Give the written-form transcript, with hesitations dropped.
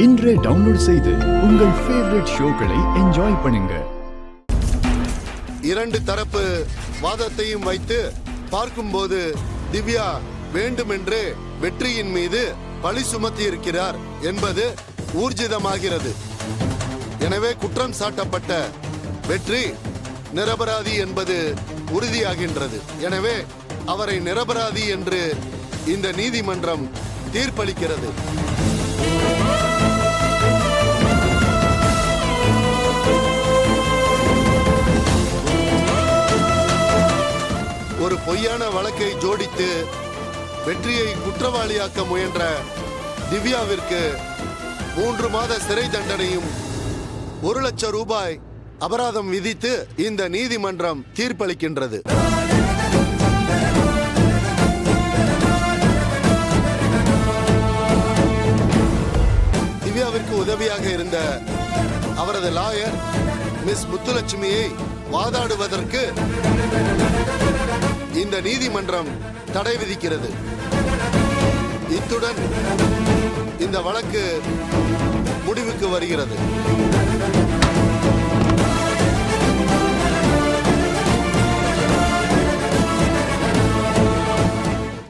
இன்றே டவுன்லோட் செய்து உங்கள் ஃபேவரட் ஷோக்களை என்ஜாய் பண்ணுங்க. இரண்டு தரப்பு வாதத்தையும் வைத்து பார்க்கும்போது திவ்யா வேண்டுமென்றே வெற்றியின் மீது பழி சுமத்தி இருக்கிறார் என்பது ஊர்ஜிதமாகிறது. எனவே குற்றம் சாட்டப்பட்ட வெற்றி நிரபராதி என்பது உறுதியாகின்றது. எனவே அவரை நிரபராதி என்று இந்த நீதிமன்றம் தீர்ப்பளிக்கிறது. ஒரு பொய்யான வழக்கை ஜோடித்து வெற்றியை குற்றவாளியாக்க முயன்ற திவ்யாவிற்கு 3 மாத சிறை தண்டனையும் 1 லட்சம் ரூபாய் அபராதம் விதித்து இந்த நீதிமன்றம் தீர்ப்பளிக்கின்றது. திவ்யாவிற்கு உதவியாக இருந்த அவரது லாயர் மிஸ் முத்துலட்சுமியை வாதாடுவதற்கு இந்த நீதிமன்றம் தடை விதிக்கிறது. இத்துடன் இந்த வழக்கு முடிவுக்கு வருகிறது.